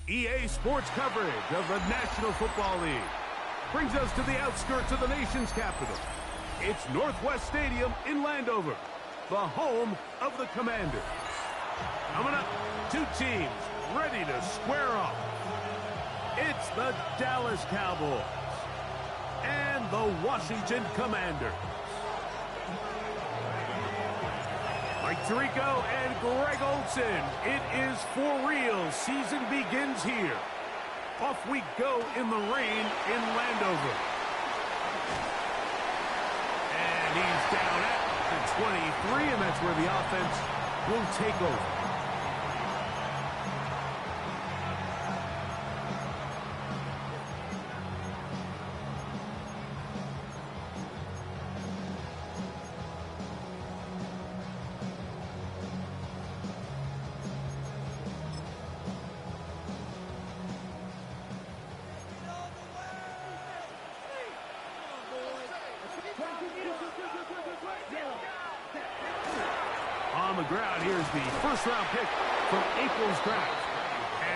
EA Sports coverage of the National Football League brings us to the outskirts of the nation's capital. It's Northwest Stadium in Landover, the home of the Commanders. Coming up, two teams ready to square off. It's the Dallas Cowboys and the Washington Commanders. Mike Tirico and Greg Olsen, it is for real. Season begins here. Off we go in the rain in Landover. And he's down at the 23, and that's where the offense will take over. On the ground, here's the first-round pick from April's draft.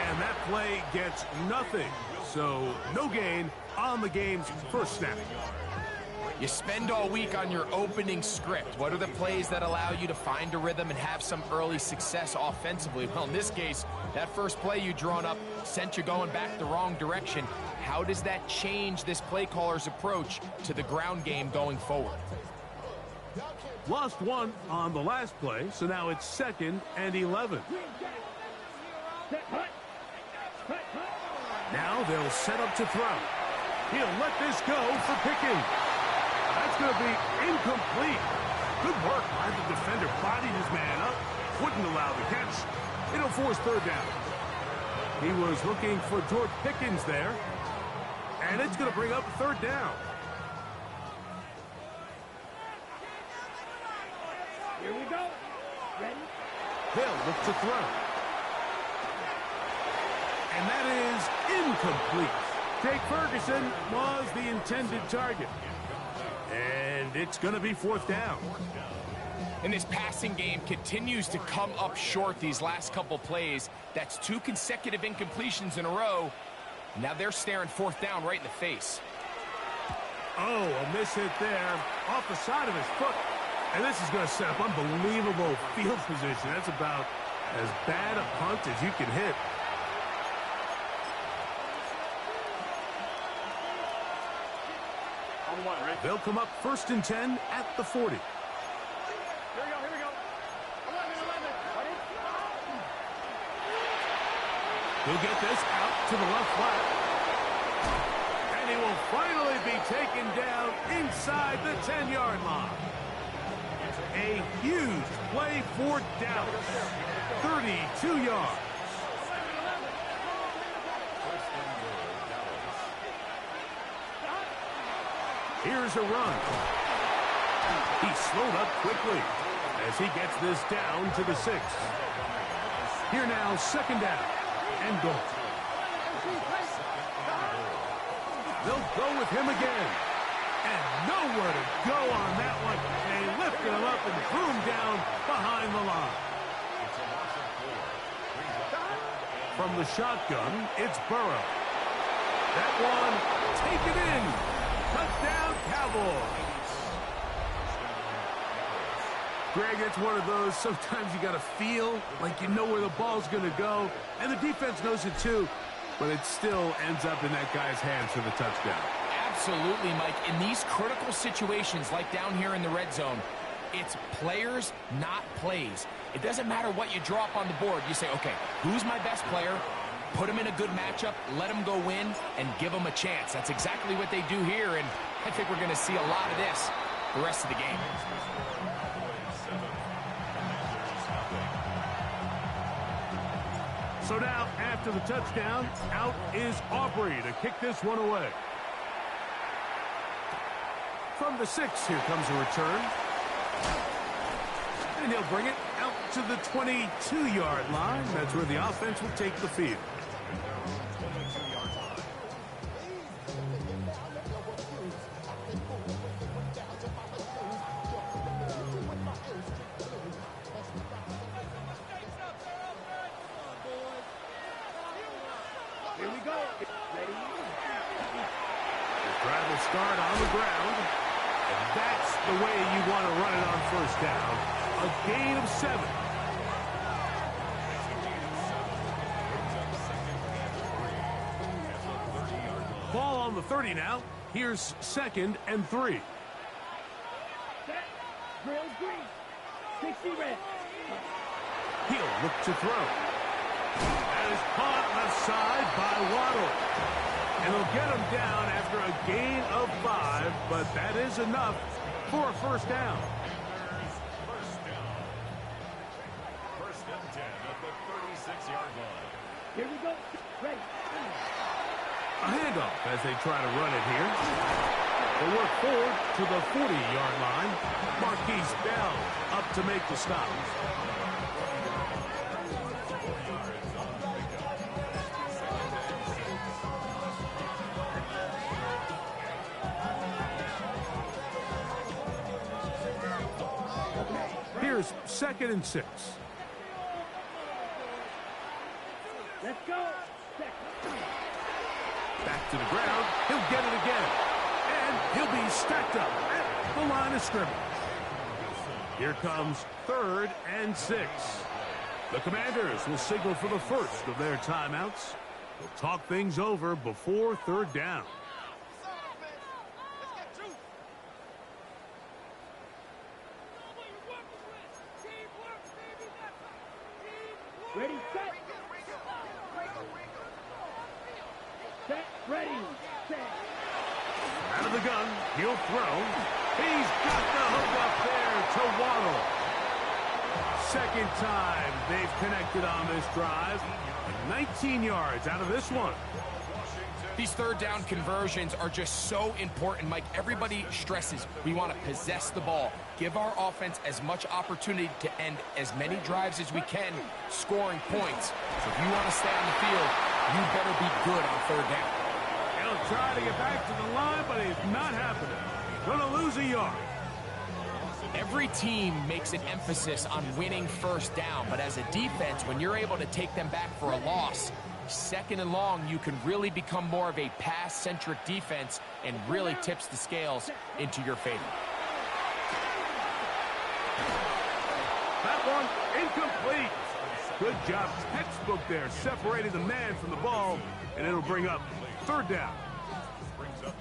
And that play gets nothing. So, no gain on the game's first snap. You spend all week on your opening script. What are the plays that allow you to find a rhythm and have some early success offensively? Well, in this case, that first play you drawn up sent you going back the wrong direction. How does that change this play caller's approach to the ground game going forward? Lost one on the last play, so now it's 2nd and 11. Now they'll set up to throw. He'll let this go for Pickens. That's going to be incomplete. Good work by the defender. Bodied his man up. Wouldn't allow the catch. It'll force third down. He was looking for George Pickens there. And it's going to bring up third down. Here we go. Ready? They'll look to throw. And that is incomplete. Jake Ferguson was the intended target. And it's going to be fourth down. And this passing game continues to come up short these last couple plays. That's 2 consecutive incompletions in a row. Now they're staring fourth down right in the face. Oh, a miss hit there off the side of his foot. And this is going to set up unbelievable field position. That's about as bad a punt as you can hit. They'll come up 1st and 10 at the 40. Here we go, here we go. 11. Ready? He'll get this out to the left flat. And he will finally be taken down inside the 10-yard line. A huge play for Dallas. 32 yards. Here's a run. He slowed up quickly as he gets this down to the 6. Here now, 2nd down and goal. They'll go with him again. And nowhere to go on that one. They lifted him up and threw him down behind the line. From the shotgun, it's Burrow. That one, take it in. Touchdown, Cowboys. Greg, it's one of those, sometimes you got to feel like you know where the ball's going to go, and the defense knows it too, but it still ends up in that guy's hands for the touchdown. Absolutely, Mike. In these critical situations, like down here in the red zone, it's players, not plays. It doesn't matter what you draw up on the board. You say, okay, who's my best player? Put him in a good matchup, let him go win, and give him a chance. That's exactly what they do here, and I think we're going to see a lot of this the rest of the game. So now, after the touchdown, out is Aubrey to kick this one away. From the 6, here comes a return. And he'll bring it out to the 22-yard line. That's where the offense will take the field. Here we go. Ready? The drive will start on the ground. And that's the way you want to run it on first down. A gain of 7. Ball on the 30 now. Here's 2nd and 3. Set. Drill green. 60 red. He'll look to throw. That is caught on the side by Waddle. And they'll get him down after a gain of 5, but that is enough for a first down. First and 10 at the 36-yard line. Here we go. Ready. A handoff as they try to run it here. They work forward to the 40-yard line. Marquise Bell up to make the stop. Here's 2nd and 6. Let's go. Back to the ground. He'll get it again. And he'll be stacked up at the line of scrimmage. Here comes 3rd and 6. The Commanders will signal for the first of their timeouts. They'll talk things over before 3rd down. Ready, set. Set, ready, set. Out of the gun, he'll throw. He's got the hook up there to Waddle. Second time they've connected on this drive. 19 yards out of this one. These 3rd down conversions are just so important, Mike. Everybody stresses we want to possess the ball, give our offense as much opportunity to end as many drives as we can, scoring points. So if you want to stay on the field, you better be good on 3rd down. He'll try to get back to the line, but it's not happening. Going to lose a yard. Every team makes an emphasis on winning 1st down, but as a defense, when you're able to take them back for a loss, 2nd and long, you can really become more of a pass-centric defense and really tips the scales into your favor. That one incomplete. Good job, textbook there, separating the man from the ball, and it'll bring up 3rd down.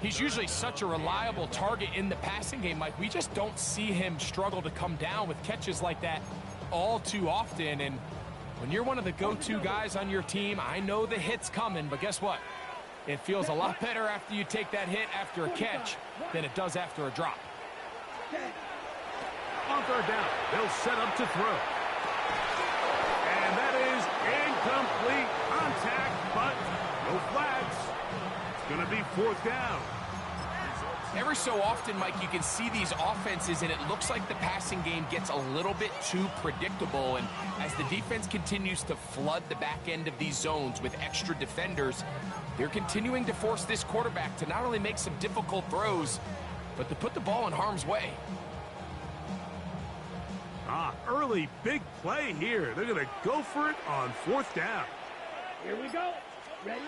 He's usually such a reliable target in the passing game, Mike. We just don't see him struggle to come down with catches like that all too often. And when you're one of the go-to guys on your team, I know the hit's coming, but guess what? It feels a lot better after you take that hit after a catch than it does after a drop. On 3rd down, they'll set up to throw. And that is incomplete contact, but no flags. It's going to be 4th down. Every so often, Mike, you can see these offenses, and it looks like the passing game gets a little bit too predictable. And as the defense continues to flood the back end of these zones with extra defenders, they're continuing to force this quarterback to not only make some difficult throws, but to put the ball in harm's way. Early big play here. They're going to go for it on 4th down. Here we go. Ready?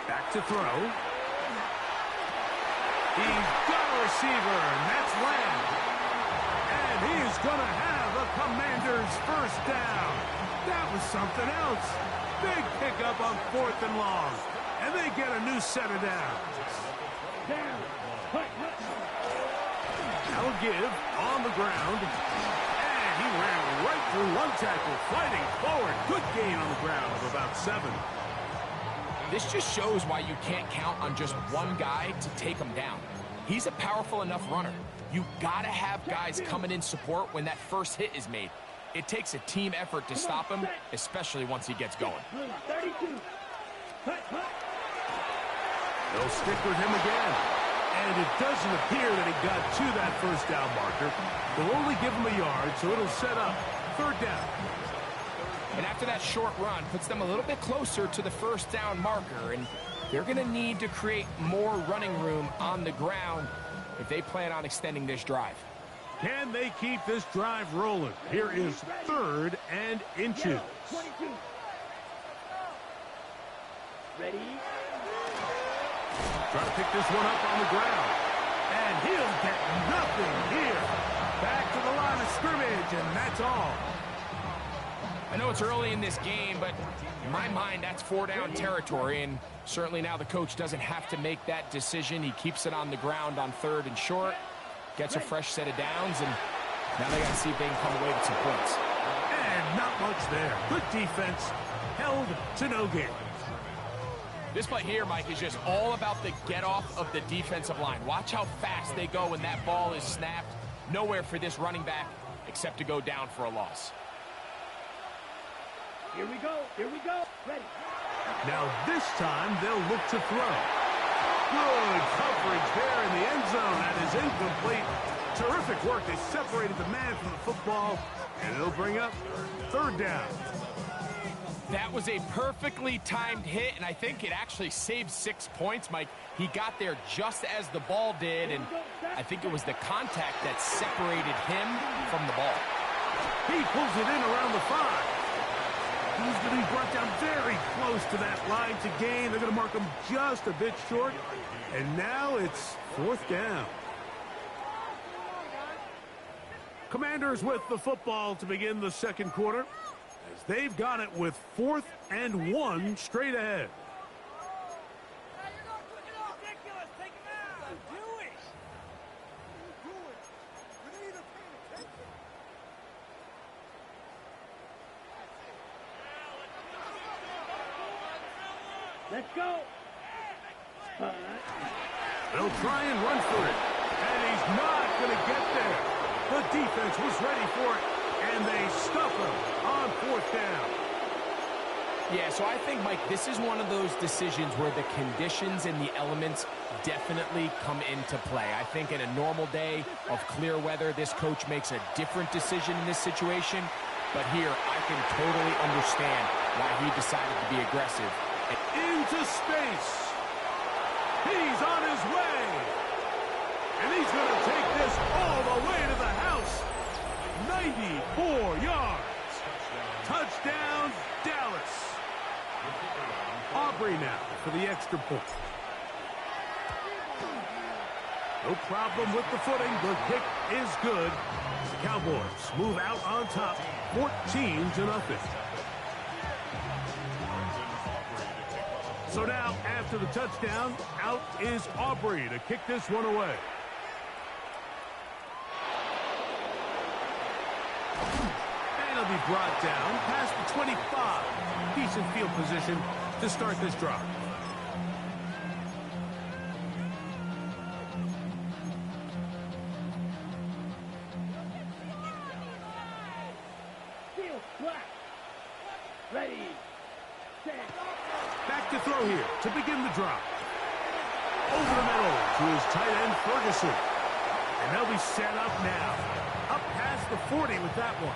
Back to throw. He's got a receiver, and that's Lamb. And he's going to have a Commander's 1st down. That was something else. Big pickup on 4th and long. And they get a new set of downs. Down. Hut. That'll give on the ground. And he ran right through one tackle, fighting forward. Good gain on the ground of about 7. This just shows why you can't count on just one guy to take him down. He's a powerful enough runner. You gotta have guys coming in support when that first hit is made. It takes a team effort to stop him, especially once he gets going. 32. Hut. They'll stick with him again. And it doesn't appear that he got to that 1st down marker. They'll only give him a yard, so it'll set up 3rd down. And after that short run, puts them a little bit closer to the 1st down marker. And they're going to need to create more running room on the ground if they plan on extending this drive. Can they keep this drive rolling? Here is 3rd and inches. 22. Ready? Trying to pick this one up on the ground. And he'll get nothing here. Back to the line of scrimmage, and that's all. I know it's early in this game, but in my mind, that's 4-down territory, and certainly now the coach doesn't have to make that decision. He keeps it on the ground on 3rd and short, gets a fresh set of downs, and now they got to see if they can come away with some points. And not much there. Good defense, held to no gain. This play here, Mike, is just all about the get-off of the defensive line. Watch how fast they go when that ball is snapped. Nowhere for this running back except to go down for a loss. Here we go. Here we go. Ready. Now this time they'll look to throw. Good coverage there in the end zone. That is incomplete. Terrific work. They separated the man from the football, and it'll bring up 3rd down. That was a perfectly timed hit, and I think it actually saved 6 points, Mike. He got there just as the ball did, and I think it was the contact that separated him from the ball. He pulls it in around the 5. He's going to be brought down very close to that line to gain. They're going to mark him just a bit short, and now it's 4th down. Commanders with the football to begin the 2nd quarter, as they've got it with 4th and 1 straight ahead. Let's go. They'll try and run for it, and he's not going to get there. The defense was ready for it, and they stuff him on 4th down. Yeah, so I think, Mike, this is one of those decisions where the conditions and the elements definitely come into play. I think in a normal day of clear weather, this coach makes a different decision in this situation. But here, I can totally understand why he decided to be aggressive. Into space. He's on his way. And he's going to take this all the way to the house. 94 yards. Touchdown, Dallas. Aubrey now for the extra point. No problem with the footing. The kick is good. The Cowboys move out on top, 14-0. So now, after the touchdown, out is Aubrey to kick this one away. And he'll be brought down past the 25. Decent field position to start this drive. Field flat. Ready. Set. Back to throw here to begin the drive. Over the middle to his tight end, Ferguson. And they'll be set up now. Up past the 40 with that one.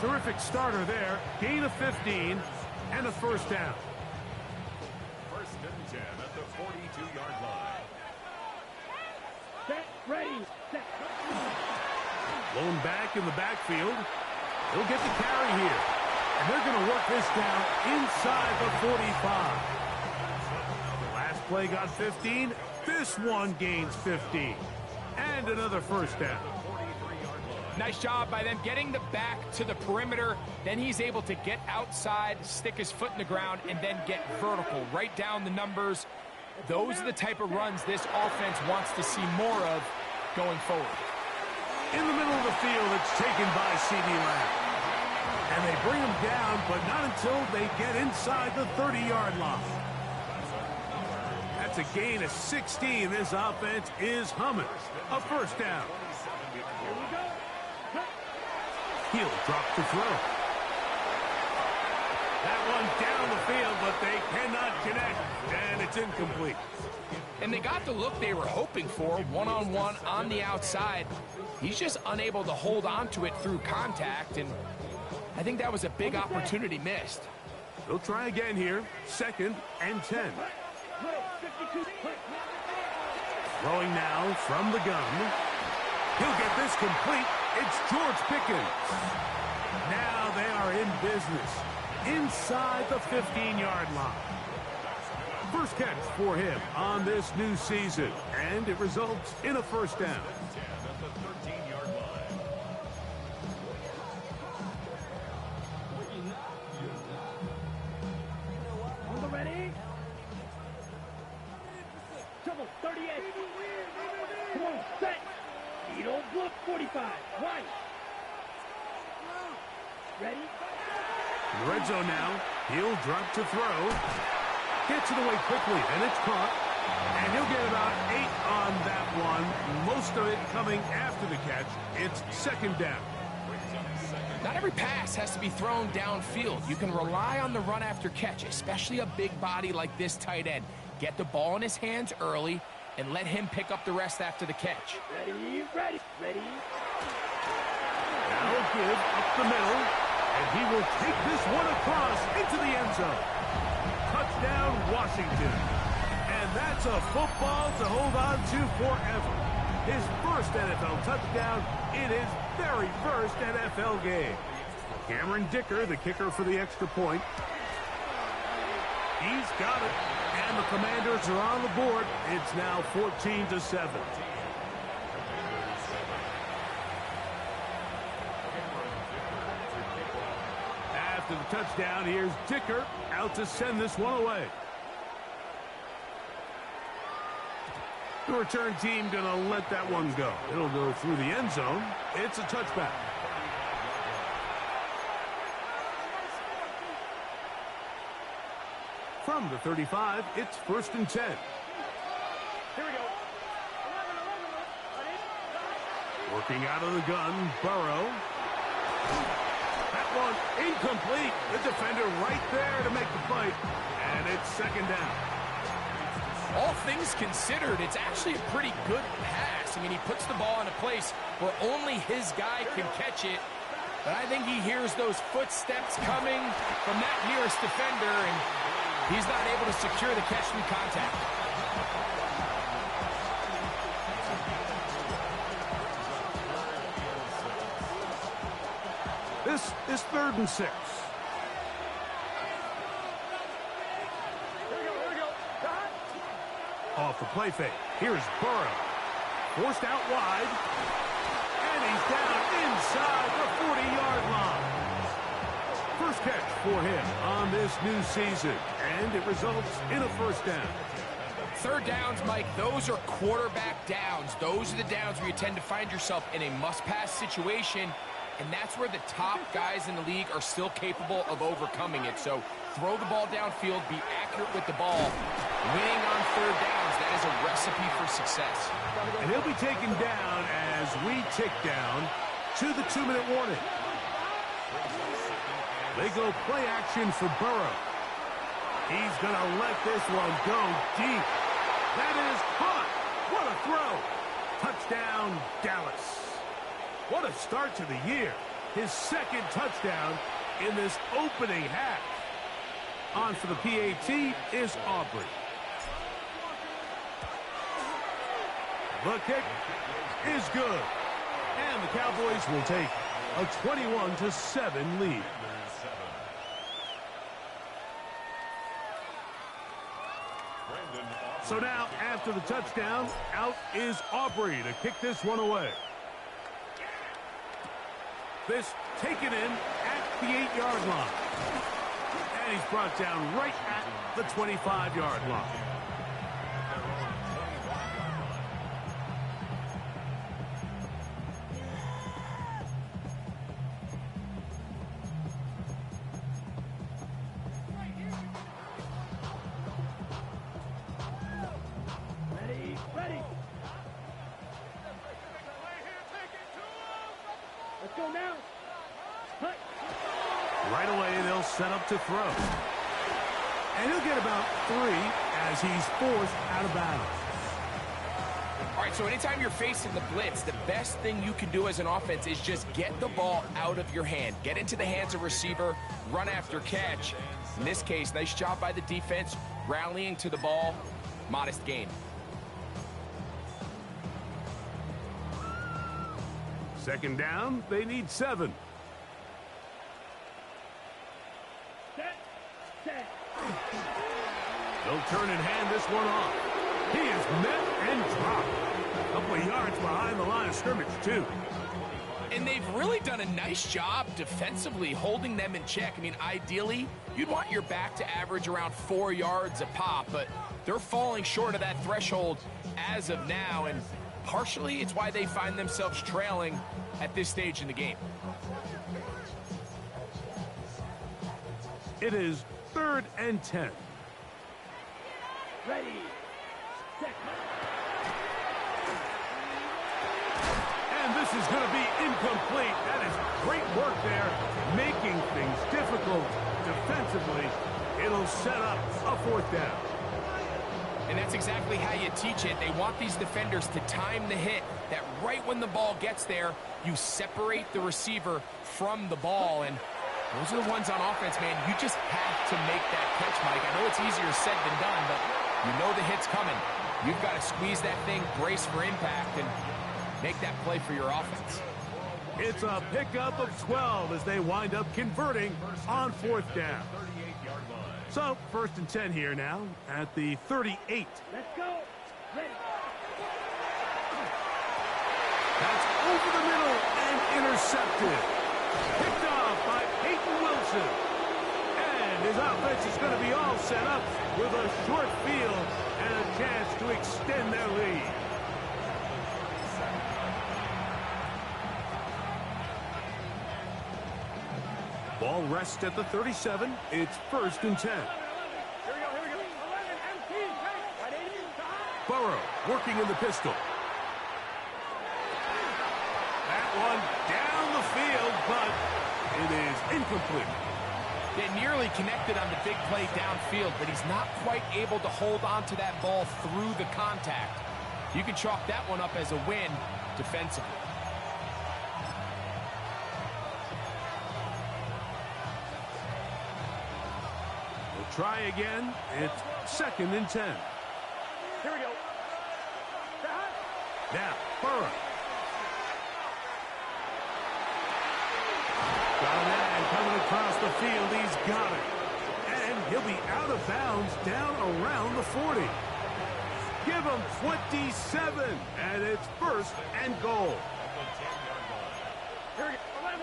Terrific starter there. Gain of 15 and a 1st down. 1st and 10 at the 42-yard line. Set. Ready. Set. Blown back in the backfield. He'll get the carry here. And they're going to work this down inside the 45. The last play got 15. This one gains 15. And another 1st down. Nice job by them getting the back to the perimeter. Then he's able to get outside, stick his foot in the ground, and then get vertical, right down the numbers. Those are the type of runs this offense wants to see more of going forward. In the middle of the field, it's taken by C.D. Lamb. And they bring him down, but not until they get inside the 30-yard line. That's a gain of 16. This offense is humming. A 1st down. Here we go. He'll drop to throw. That one down the field, but they cannot connect, and it's incomplete. And they got the look they were hoping for, one-on-one on the outside. He's just unable to hold on to it through contact, and I think that was a big opportunity missed. They'll try again here. 2nd and 10. Throwing now from the gun. He'll get this complete. It's George Pickens. Now they are in business inside the 15-yard line. First catch for him on this new season, and it results in a first down. At the 13-yard line. On the ready. Trouble, 38. Come on, set. You don't block 45. Right. Ready? In the red zone now, he'll drop to throw. Gets it away quickly, and it's caught. And he'll get about 8 on that one. Most of it coming after the catch. It's second down. Not every pass has to be thrown downfield. You can rely on the run after catch, especially a big body like this tight end. Get the ball in his hands early and let him pick up the rest after the catch. Ready, ready, ready. Now a give up the middle, and he will take this one across into the end zone. Touchdown, Washington. And that's a football to hold on to forever. His first NFL touchdown in his very first NFL game. Cameron Dicker, the kicker for the extra point. He's got it. And the Commanders are on the board. It's now 14-7. After the touchdown, here's Dicker out to send this one away. The return team going to let that one go. It'll go through the end zone. It's a touchback. From the 35, it's 1st and 10. Here we go. 11. Ready? Working out of the gun, Burrow. That one incomplete. The defender right there to make the play. And it's second down. All things considered, it's actually a pretty good pass. I mean, he puts the ball in a place where only his guy can catch it. But I think he hears those footsteps coming from that nearest defender, and he's not able to secure the catch through contact. This is 3rd and 6. Off the play fake. Here's Burrow. Forced out wide. And he's down inside the 40-yard line. First catch for him on this new season. And it results in a first down. Third downs, Mike, those are quarterback downs. Those are the downs where you tend to find yourself in a must-pass situation, and that's where the top guys in the league are still capable of overcoming it. So throw the ball downfield, be accurate with the ball. Winning on third downs, that is a recipe for success. And he'll be taken down as we tick down to the 2-minute warning. They go play action for Burrow. He's going to let this one go deep. That is caught. What a throw. Touchdown, Dallas. What a start to the year. His second touchdown in this opening half. On for the PAT is Aubrey. The kick is good. And the Cowboys will take a 21-7 lead. So now, after the touchdown, out is Aubrey to kick this one away. This taken in at the 8-yard line. And he's brought down right at the 25-yard line. Ready. Let's go now. Cut. Right away, they'll set up to throw. And he'll get about 3 as he's forced out of bounds. All right, so anytime you're facing the blitz, the best thing you can do as an offense is just get the ball out of your hand. Get into the hands of receiver, run after catch. In this case, nice job by the defense, rallying to the ball, modest gain. Second down, they need 7. Set. He'll turn and hand this one off. He is met and dropped. A couple of yards behind the line of scrimmage, too. And they've really done a nice job defensively holding them in check. I mean, ideally, you'd want your back to average around 4 yards a pop, but they're falling short of that threshold as of now, and partially it's why they find themselves trailing at this stage in the game. It is 3rd and 10. Ready. Set. And this is going to be incomplete. That is great work there, making things difficult defensively. It'll set up a 4th down. And that's exactly how you teach it. They want these defenders to time the hit, that right when the ball gets there, you separate the receiver from the ball. And those are the ones on offense, man. You just have to make that catch, Mike. I know it's easier said than done, but you know the hit's coming. You've got to squeeze that thing, brace for impact, and make that play for your offense. It's a pickup of 12 as they wind up converting on 4th down. So, 1st and 10 here now at the 38. Let's go. Ready. That's over the middle and intercepted. Picked off by Peyton Wilson. And his offense is going to be all set up with a short field and a chance to extend their lead. Ball rests at the 37. It's 1st and 10. Here we go. 11 empty. Burrow working in the pistol. That one down the field, but it is incomplete. They nearly connected on the big play downfield, but he's not quite able to hold on to that ball through the contact. You can chalk that one up as a win defensively. We'll try again. It's 2nd and 10. Here we go. Now, Burrow. Got it, and coming across the field, he's got it. And he'll be out of bounds down around the 40. Give him 27, and it's 1st and goal. Here we go. 11.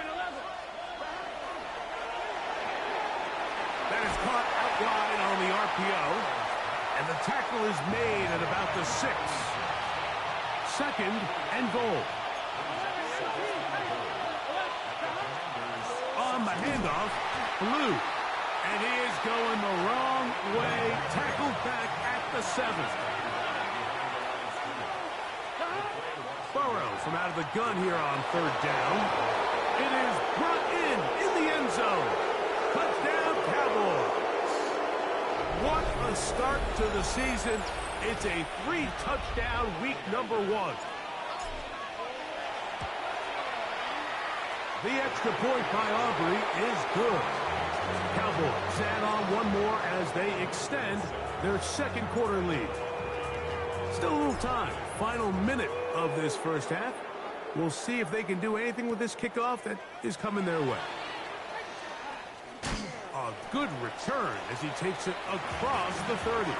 That is caught out wide on the RPO, and the tackle is made at about the 6. 2nd and goal. On the handoff, Blue. And he is going the wrong way. Tackled back at the 7. Burrow from out of the gun here on 3rd down. It is brought in the end zone. Touchdown, Cowboys. What a start to the season. It's a 3-touchdown week number 1. The extra point by Aubrey is good. Cowboys add on one more as they extend their 2nd quarter lead. Still a little time. Final minute of this first half. We'll see if they can do anything with this kickoff that is coming their way. A good return as he takes it across the 30.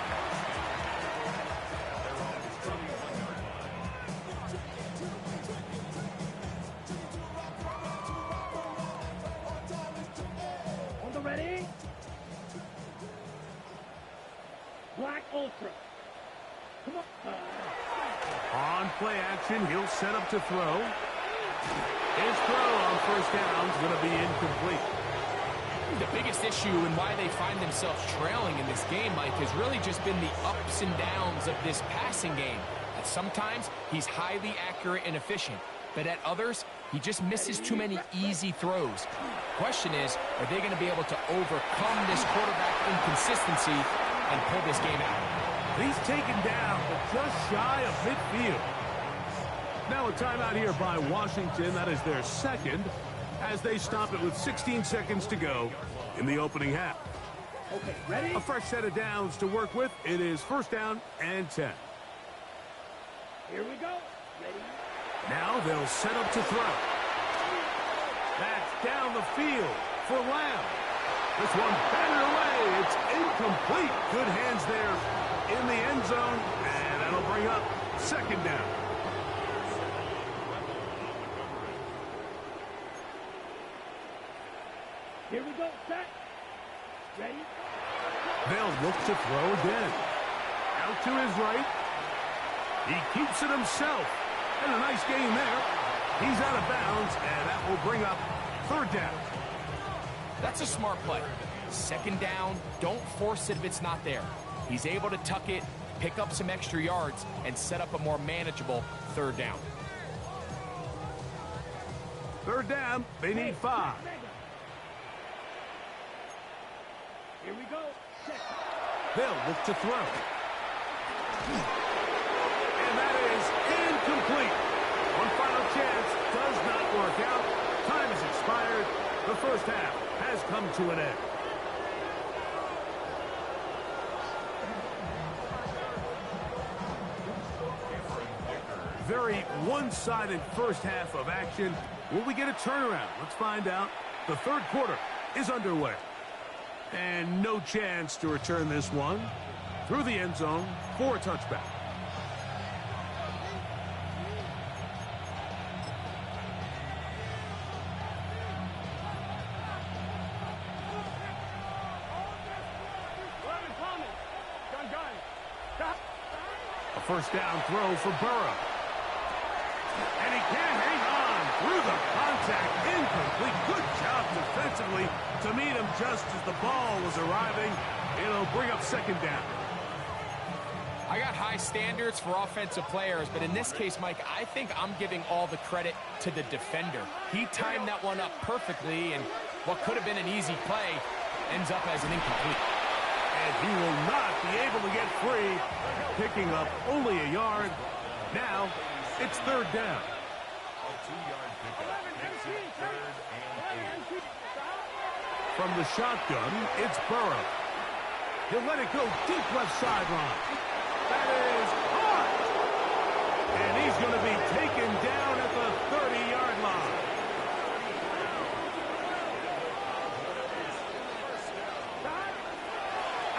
On the ready. Black Ultra. Come on. On play action, he'll set up to throw. His throw on 1st down is going to be incomplete. The biggest issue and why they find themselves trailing in this game, Mike, has really just been the ups and downs of this passing game. At sometimes, he's highly accurate and efficient, but at others, he just misses too many easy throws. Question is, are they going to be able to overcome this quarterback inconsistency and pull this game out? He's taken down, but just shy of midfield. Now a timeout here by Washington. That is their 2nd, as they stop it with 16 seconds to go in the opening half. Okay, ready? A fresh set of downs to work with. It is 1st down and 10. Here we go. Ready? Now they'll set up to throw. That's down the field for Lamb. This one batted away. It's incomplete. Good hands there in the end zone, and that'll bring up second down. Here we go, set. Ready? They'll look to throw again. Out to his right. He keeps it himself. And a nice game there. He's out of bounds, and that will bring up third down. That's a smart play. Second down, don't force it if it's not there. He's able to tuck it, pick up some extra yards, and set up a more manageable third down. Third down, they need 5. Here we go, set. They'll look to throw. And that is incomplete. One final chance does not work out. Time has expired. The first half has come to an end. Very one-sided first half of action. Will we get a turnaround? Let's find out. The third quarter is underway. And no chance to return this one through the end zone for a touchback. A first down throw for Burrow. And he can't hang on through the contact. Incomplete. Good job defensively to meet him just as the ball was arriving. It'll bring up second down. I got high standards for offensive players, but in this case, Mike, I think I'm giving all the credit to the defender. He timed that one up perfectly, and what could have been an easy play ends up as an incomplete. And he will not be able to get free, picking up only a yard. Now, it's third down. A 2-yard pickup makes it 3rd and 8. From the shotgun, it's Burrow. He'll let it go deep left sideline. That is caught. And he's going to be taken down at the 30-yard line.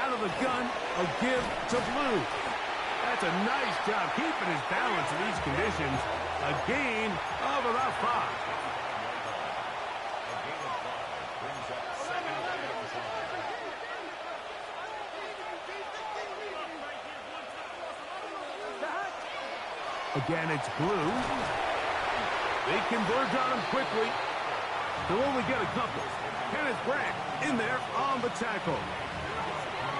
Out of the gun, a give to Blue. That's a nice job keeping his balance in these conditions. A gain of about 5. Again, it's Blue. They converge on him quickly. They'll only get a couple. Kenneth Grant in there on the tackle.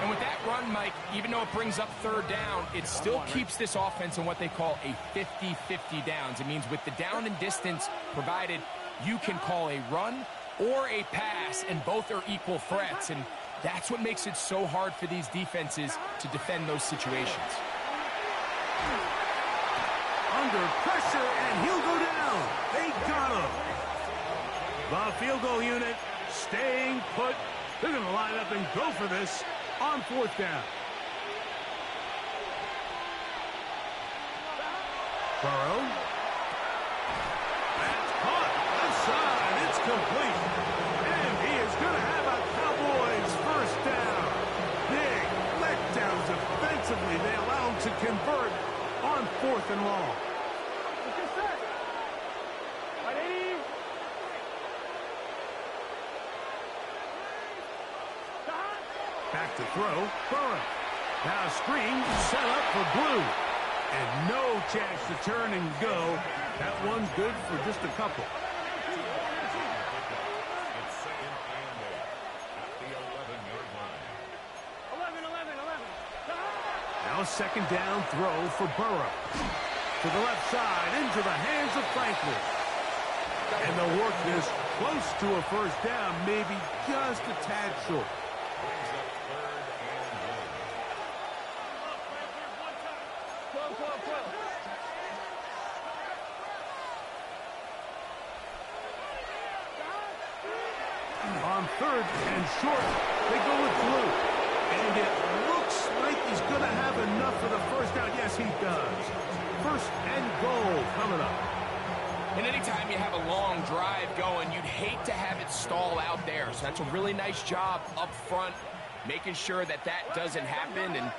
And with that run, Mike, even though it brings up third down, it still keeps this offense in what they call a 50-50 downs. It means with the down and distance provided, you can call a run or a pass, and both are equal threats. And that's what makes it so hard for these defenses to defend those situations. Under pressure, and he'll go down. They got him. The field goal unit staying put. They're going to line up and go for this on fourth down. Burrow. That's caught. Outside. It's complete. And he is going to have a Cowboys first down. Big letdowns defensively. They allow him to convert on fourth and long. Back to throw. Burrow. Now screen set up for Blue. And no chance to turn and go. That one's good for just a couple. It's 2nd and 8 at the 11-yard line. 11. Now a second down throw for Burrow. To the left side, into the hands of Franklin. And they'll work this close to a first down, maybe just a tad short. Brings up 3rd and 1. On third and short, they go with Blue. And it looks like he's going to have enough for the first down. Yes, he does. First and goal coming up. And anytime you have a long drive going, you'd hate to have it stall out there. So that's a really nice job up front, making sure that that doesn't happen, and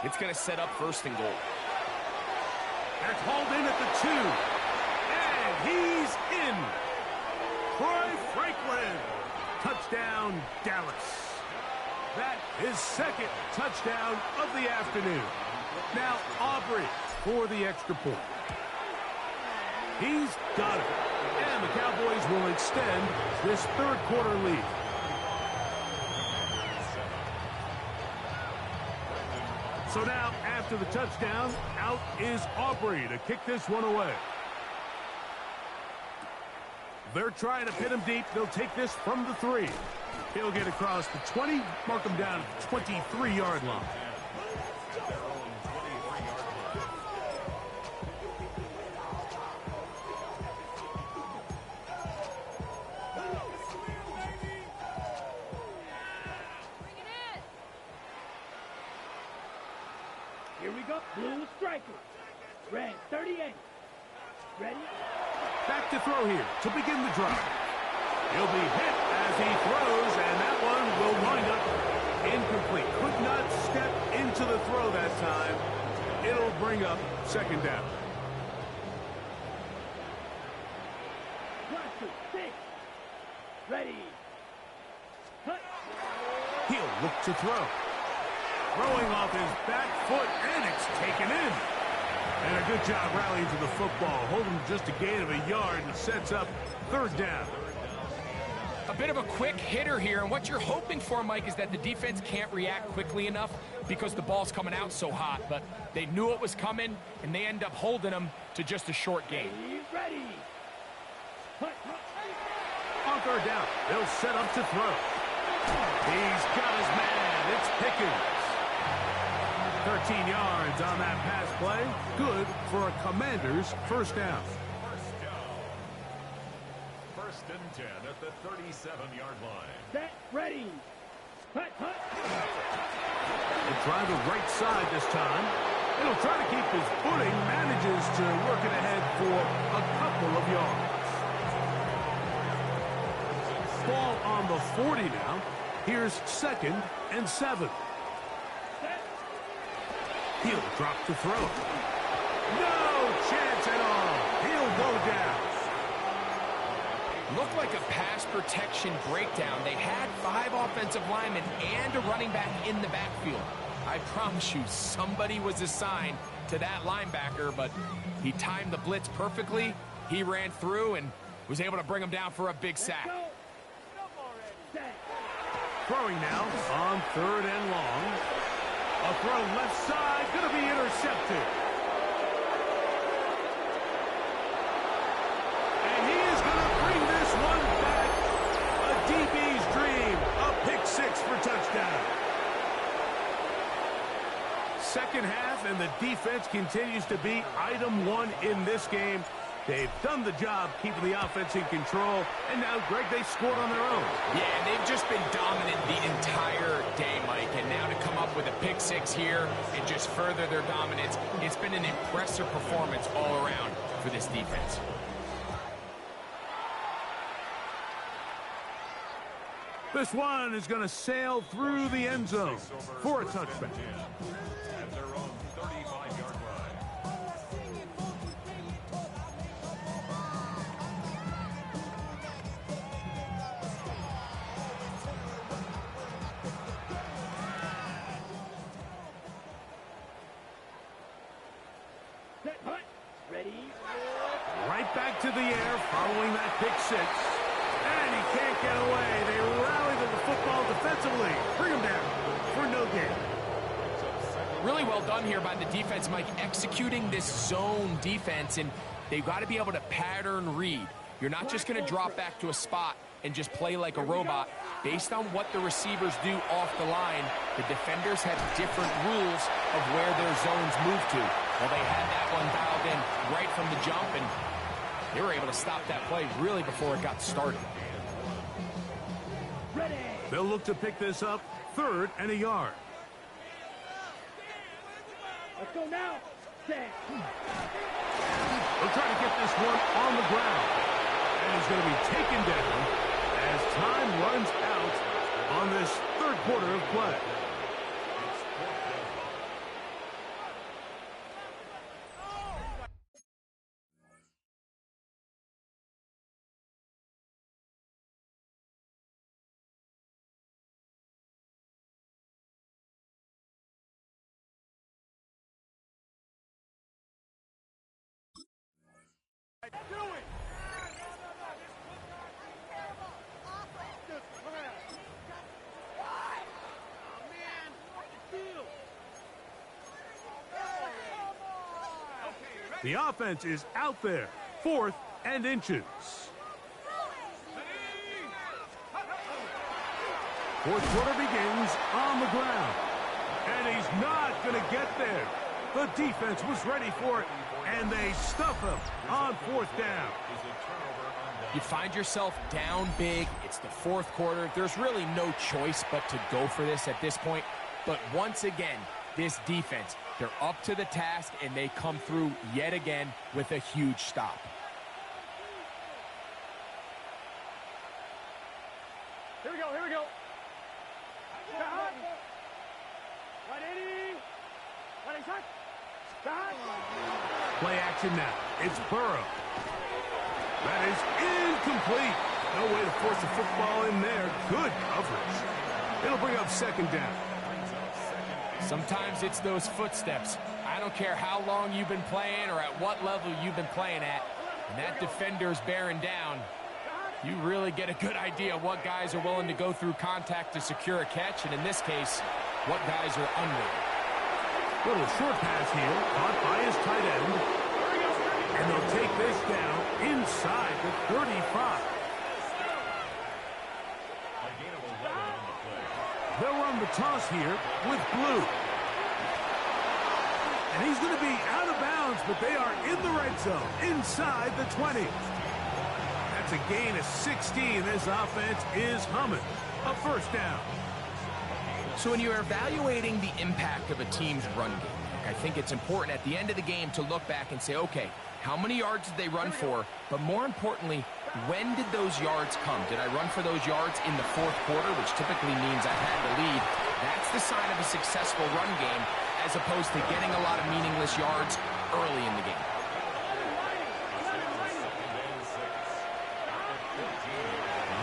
it's going to set up 1st and goal. That's hauled in at the 2. And he's in. Troy Franklin. Touchdown, Dallas. That is 2nd touchdown of the afternoon. Now Aubrey for the extra point. He's got it. And the Cowboys will extend this 3rd quarter lead. So now, after the touchdown, out is Aubrey to kick this one away. They're trying to pin him deep. They'll take this from the 3. He'll get across the 20, mark him down at the 23-yard line. Here we go. Blue striker. Red 38. Ready? Back to throw here to begin the drive. He'll be hit as he throws, and that one will wind up incomplete. Could not step into the throw that time. It'll bring up 2nd down. Watch it. 6. Ready. Cut. He'll look to throw. Throwing off his back foot, and it's taken in. And a good job rallying to the football, holding just a gain of a yard, and sets up 3rd down. A bit of a quick hitter here, and what you're hoping for, Mike, is that the defense can't react quickly enough because the ball's coming out so hot. But they knew it was coming, and they end up holding them to just a short gain. Ready. Cut. On 3rd down, they'll set up to throw. He's got his man. It's Pickens. 13 yards on that pass play. Good for a Commanders' 1st down. 1st and 10 at the 37-yard line. Set. Ready. Cut. He'll try the right side this time. He'll try to keep his footing. Manages to work it ahead for a couple of yards. Ball on the 40 now. Here's 2nd and 7. He'll drop to throw. No chance at all. He'll go down. Looked like a pass protection breakdown. They had 5 offensive linemen and a running back in the backfield. I promise you, somebody was assigned to that linebacker, but he timed the blitz perfectly. He ran through and was able to bring him down for a big sack. Throwing now on 3rd and long. A throw left side, going to be intercepted. And he is going to bring this one back. A DB's dream. A pick 6 for touchdown. 2nd half, and the defense continues to be item 1 in this game. They've done the job keeping the offense in control, and now, Greg, they scored on their own. Yeah, and they've just been dominant the entire day, Mike, and now to come up with a pick 6 here and just further their dominance, it's been an impressive performance all around for this defense. This one is going to sail through the end zone for a touchback. At their own 35-yard line. Set. Cut. Ready. Right back to the air following that pick 6. And he can't get away. They rally to the football defensively. Bring him down for no gain. Really well done here by the defense, Mike, executing this zone defense, and they've got to be able to pattern read. You're not just going to drop back to a spot and just play like a robot. Based on what the receivers do off the line, the defenders have different rules of where their zones move to. Well, they had that one dialed in right from the jump, and they were able to stop that play really before it got started. Ready. They'll look to pick this up 3rd and a yard. Let's go now. Set. They'll try to get this one on the ground. And he's going to be taken down as time runs out on this third quarter of play. The offense is out there, 4th and inches. Fourth quarter begins on the ground, and he's not going to get there. The defense was ready for it, and they stuff him on 4th down. You find yourself down big. It's the fourth quarter. There's really no choice but to go for this at this point. But once again, this defense, they're up to the task, and they come through yet again with a huge stop. Here we go, here we go. Stop. 180. 180. Stop. Play action now. It's Burrow. That is incomplete. No way to force the football in there. Good coverage. It'll bring up 2nd down. Sometimes it's those footsteps. I don't care how long you've been playing or at what level you've been playing at. When that defender's bearing down, you really get a good idea of what guys are willing to go through contact to secure a catch, and in this case, what guys are unwilling. Little short pass here, caught by his tight end. And they'll take this down inside the 35. They'll run the toss here with Blue. And he's going to be out of bounds, but they are in the red zone, inside the 20. That's a gain of 16. This offense is humming. A 1st down. So when you're evaluating the impact of a team's run game, I think it's important at the end of the game to look back and say, okay, how many yards did they run for? But more importantly, when did those yards come? Did I run for those yards in the fourth quarter, which typically means I had the lead? That's the sign of a successful run game, as opposed to getting a lot of meaningless yards early in the game.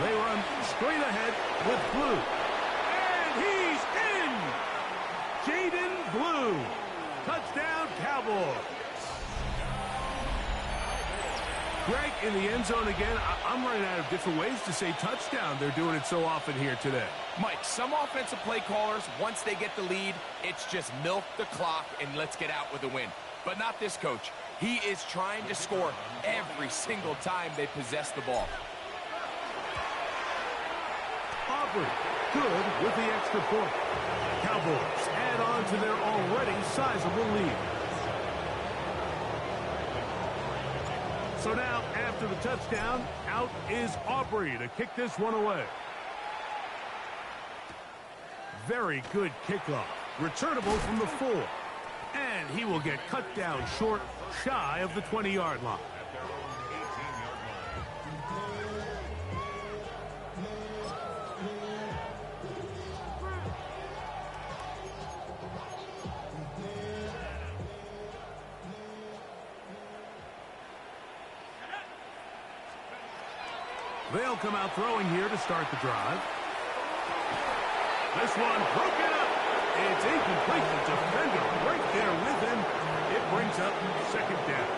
They run straight ahead with Blue. And he's in! Jaden Blue. Touchdown, Cowboys. Greg, in the end zone again. I'm running out of different ways to say touchdown. They're doing it so often here today. Mike, some offensive play callers, once they get the lead, it's just milk the clock and let's get out with a win. But not this coach. He is trying to score every single time they possess the ball. Aubrey, good with the extra point. Cowboys add on to their already sizable lead. So now, after the touchdown, out is Aubrey to kick this one away. Very good kickoff. Returnable from the 4. And he will get cut down short, shy of the 20-yard line. They'll come out throwing here to start the drive. This one broken up. It's incomplete. The defender right there with him. It brings up 2nd down.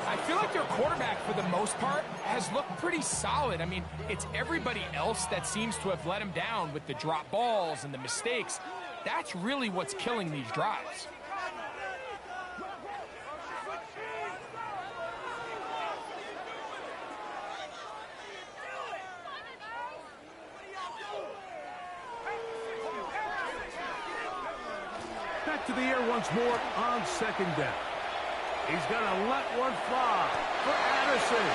I feel like their quarterback, for the most part, has looked pretty solid. I mean, it's everybody else that seems to have let him down with the drop balls and the mistakes. That's really what's killing these drives. To the air once more on 2nd down. He's going to let one fly for Addison.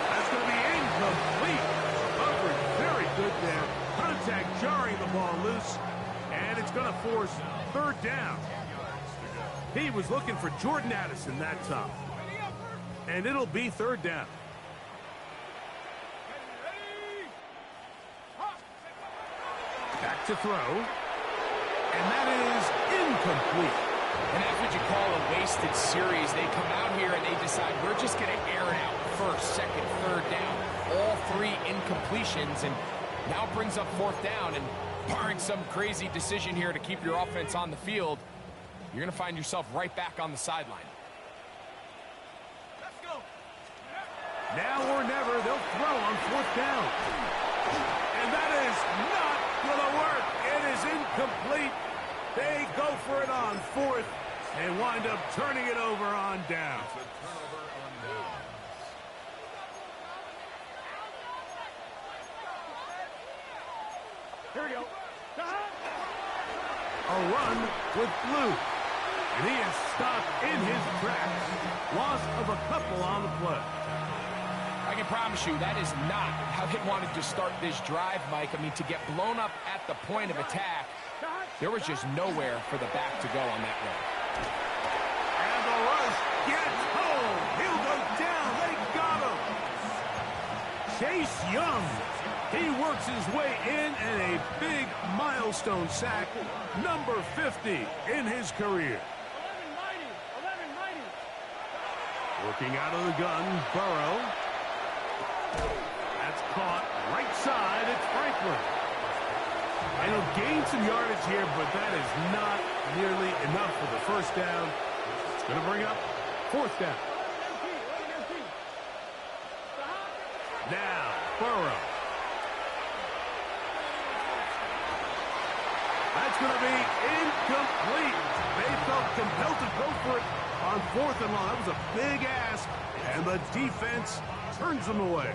That's going to be incomplete. Coverage very good there. Contact jarring the ball loose. And it's going to force 3rd down. He was looking for Jordan Addison that time. And it'll be 3rd down. Back to throw. And that is incomplete. And that's what you call a wasted series. They come out here and they decide we're just going to air it out. First, second, third down. All three incompletions. And now it brings up fourth down. And barring some crazy decision here to keep your offense on the field, you're going to find yourself right back on the sideline. Let's go. Now or never, they'll throw on fourth down. And that is not going to work. It is incomplete. They go for it on fourth and wind up turning it over on down. It's a turnover on downs. Here we go. A run with Blue. And he is stopped in his tracks. Loss of a couple on the play. I can promise you that is not how they wanted to start this drive, Mike. I mean, to get blown up at the point of attack, there was just nowhere for the back to go on that run. And the rush gets home. He'll go down. They got him. Chase Young. He works his way in and a big milestone sack, number 50 in his career. 11-90. Working out of the gun, Burrow. That's caught right side. It's Franklin. And he'll gain some yardage here, but that is not nearly enough for the first down. It's going to bring up fourth down. Now, Burrow. That's going to be incomplete. They felt compelled to go for it on fourth and long. That was a big ask, and the defense turns them away.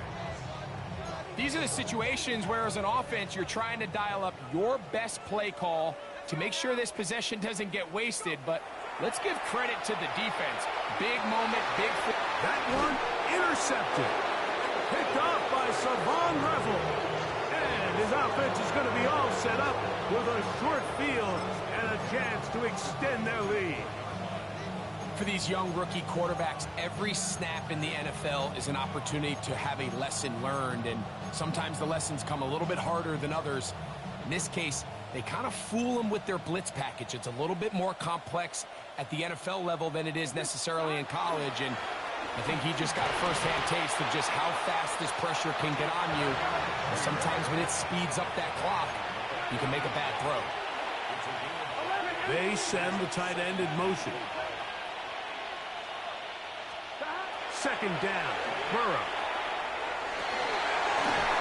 These are the situations where, as an offense, you're trying to dial up your best play call to make sure this possession doesn't get wasted. But let's give credit to the defense. Big moment, big... That one intercepted. Picked off by Savon Revel. And his offense is going to be all set up with a short field and a chance to extend their lead. For these young rookie quarterbacks, every snap in the NFL is an opportunity to have a lesson learned, and sometimes the lessons come a little bit harder than others. In this case, they kind of fool them with their blitz package. It's a little bit more complex at the NFL level than it is necessarily in college, and I think he just got a first-hand taste of just how fast this pressure can get on you. And sometimes when it speeds up that clock, you can make a bad throw. They send the tight end in motion. Second down, Burrow.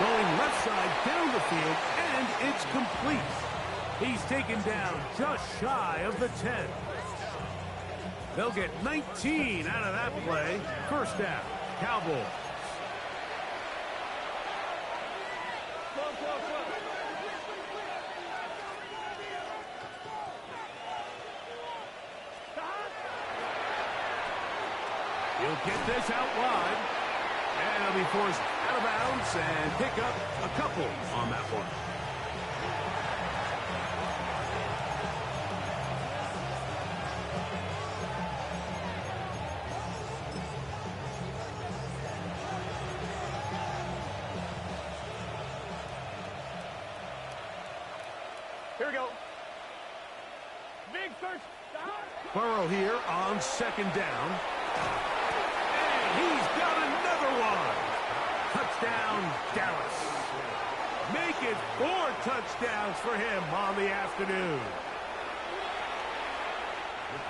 Going left side down the field, and it's complete. He's taken down just shy of the 10. They'll get 19 out of that play. First down, Cowboys. He'll get this out wide, and he'll be forced out of bounds and pick up a couple on that one. Here we go. Big first down. Burrow here on second down. He's got another one. Touchdown, Dallas. Make it 4 touchdowns for him on the afternoon.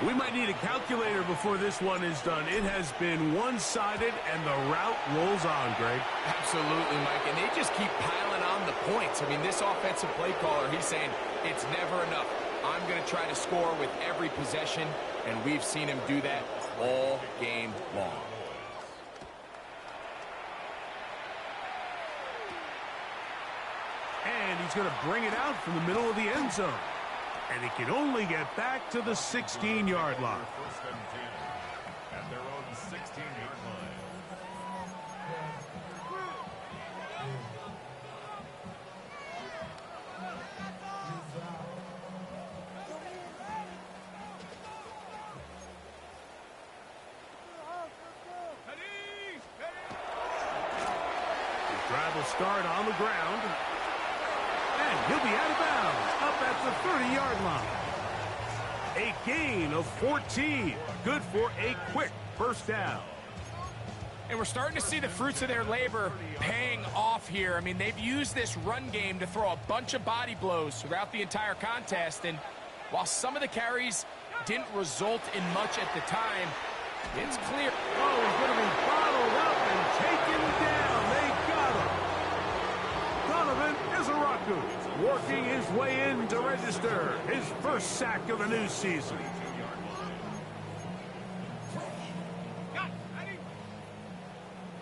We might need a calculator before this one is done. It has been one-sided, and the route rolls on, Greg. Absolutely, Mike, and they just keep piling on the points. I mean, this offensive play caller, he's saying it's never enough. I'm going to try to score with every possession, and we've seen him do that all game long. And he's going to bring it out from the middle of the end zone. And he can only get back to the 16-yard line. First and 10 at their own 16-yard line. The drive will start on the ground. And He'll be out of bounds up at the 30-yard line. A gain of 14. Good for a quick first down. And we're starting to see the fruits of their labor paying off here. I mean, they've used this run game to throw a bunch of body blows throughout the entire contest. And while some of the carries didn't result in much at the time, it's clear. Oh, he's going to be bottled up and taken down. They got him. Donovan Izaraku working his way in to register his first sack of the new season.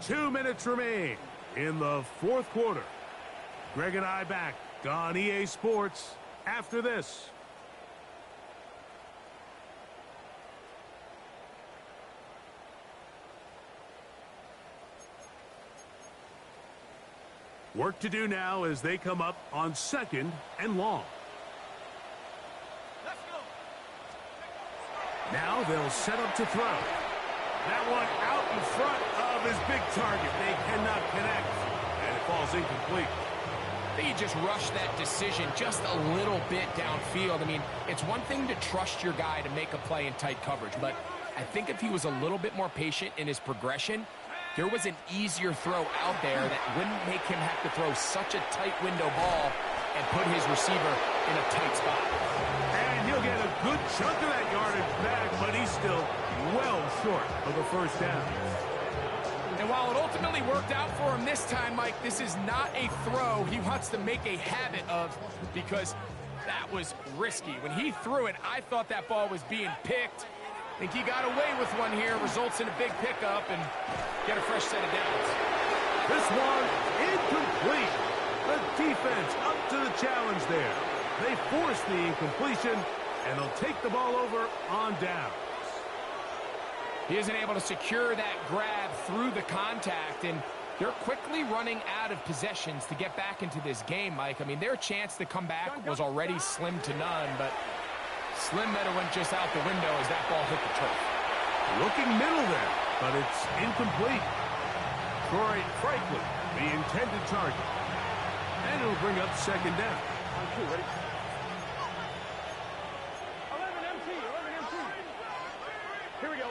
Two minutes remain in the fourth quarter. Greg and I back on EA Sports after this. Work to do now as they come up on 2nd and long. Let's go. Now they'll set up to throw. That one out in front of his big target. They cannot connect, and it falls incomplete. I think he just rushed that decision just a little bit downfield. I mean, it's one thing to trust your guy to make a play in tight coverage, but I think if he was a little bit more patient in his progression, there was an easier throw out there that wouldn't make him have to throw such a tight window ball and put his receiver in a tight spot. And he'll get a good chunk of that yardage back, but he's still well short of the first down. And while it ultimately worked out for him this time, Mike, this is not a throw he wants to make a habit of, because that was risky. When he threw it, I thought that ball was being picked. I think he got away with one here, results in a big pickup, and get a fresh set of downs. This one incomplete. The defense up to the challenge there. They force the incompletion, and they'll take the ball over on downs. He isn't able to secure that grab through the contact, and they're quickly running out of possessions to get back into this game, Mike. I mean, their chance to come back was already slim to none, but Slim Meadow went just out the window as that ball hit the turf. Looking middle there, but it's incomplete. Troy Franklin, the intended target. And it'll bring up 2nd down. On 2, ready? 11 MT, 11 MT. Here we go.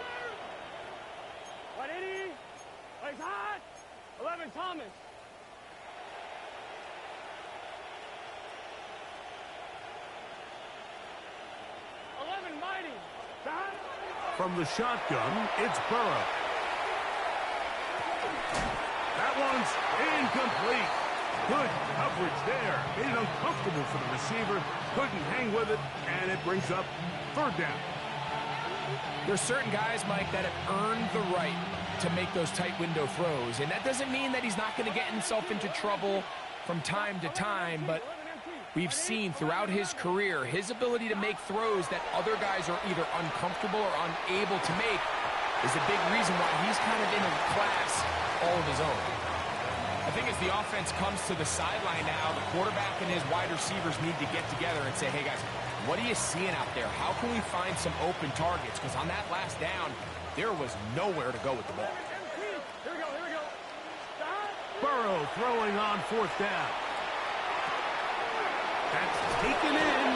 180. Plays hot. 11 Thomas. Mighty. From the shotgun, it's Burrow. That one's incomplete. Good coverage there. Made it uncomfortable for the receiver. Couldn't hang with it, and it brings up 3rd down. There's certain guys, Mike, that have earned the right to make those tight window throws, and that doesn't mean that he's not going to get himself into trouble from time to time, but we've seen throughout his career his ability to make throws that other guys are either uncomfortable or unable to make is a big reason why he's kind of in a class all of his own. I think as the offense comes to the sideline now, the quarterback and his wide receivers need to get together and say, hey guys, what are you seeing out there? How can we find some open targets? Because on that last down, there was nowhere to go with the ball. Here we go, here we go. Burrow throwing on 4th down. That's taken in,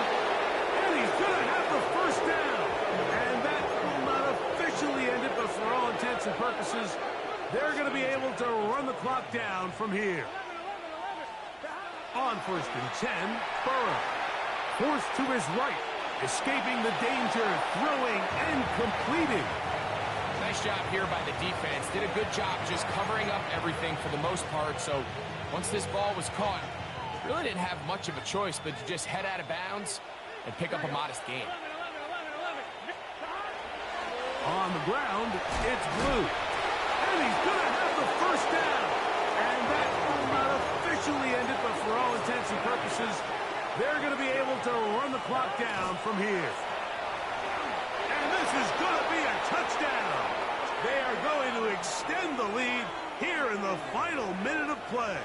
and he's going to have the first down. And that will not officially end it, but for all intents and purposes, they're going to be able to run the clock down from here. On 1st and 10, Burrow. Forced to his right, escaping the danger, throwing and completing. Nice job here by the defense. Did a good job just covering up everything for the most part. So once this ball was caught, really didn't have much of a choice but to just head out of bounds and pick up a modest gain. On the ground, it's Blue. And he's going to have the first down. And that will not officially end it, but for all intents and purposes, they're going to be able to run the clock down from here. And this is going to be a touchdown. They are going to extend the lead here in the final minute of play.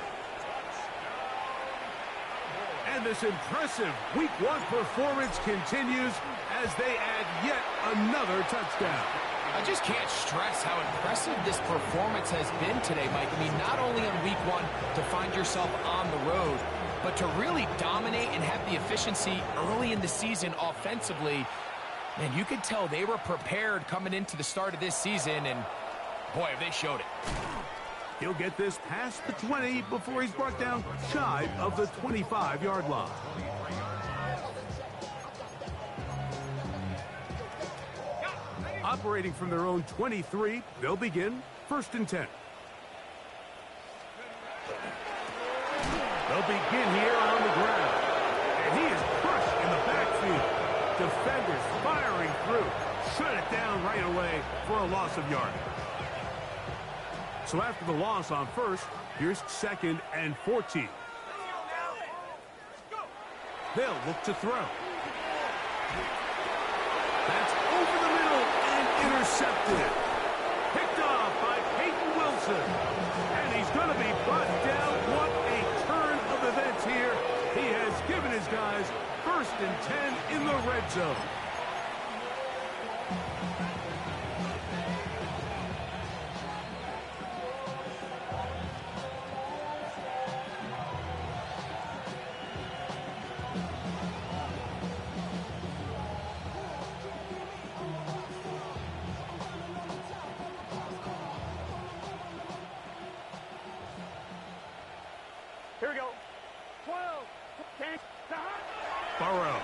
And this impressive Week 1 performance continues as they add yet another touchdown. I just can't stress how impressive this performance has been today, Mike. I mean, not only on Week 1 to find yourself on the road, But to really dominate and have the efficiency early in the season offensively, man, you could tell they were prepared coming into the start of this season, and boy, have they showed it. He'll get this past the 20 before he's brought down shy of the 25-yard line. Operating from their own 23, they'll begin 1st and 10. They'll begin here on the ground. And he is crushed in the backfield. Defenders firing through. Shut it down right away for a loss of yardage. So after the loss on 1st, here's 2nd and 14. They'll look to throw. That's over the middle and intercepted. Picked off by Peyton Wilson. And he's going to be brought down. What a turn of events here. He has given his guys 1st and 10 in the red zone. Here we go. 12, 10, Burrow.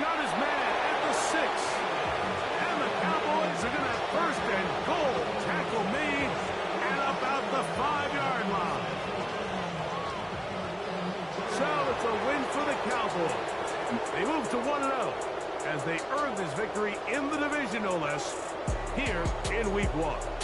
Got his man at the 6. And the Cowboys are going to have 1st and goal. Tackle made at about the 5-yard line. So it's a win for the Cowboys. They move to 1-0 as they earn this victory in the division, no less, here in Week 1.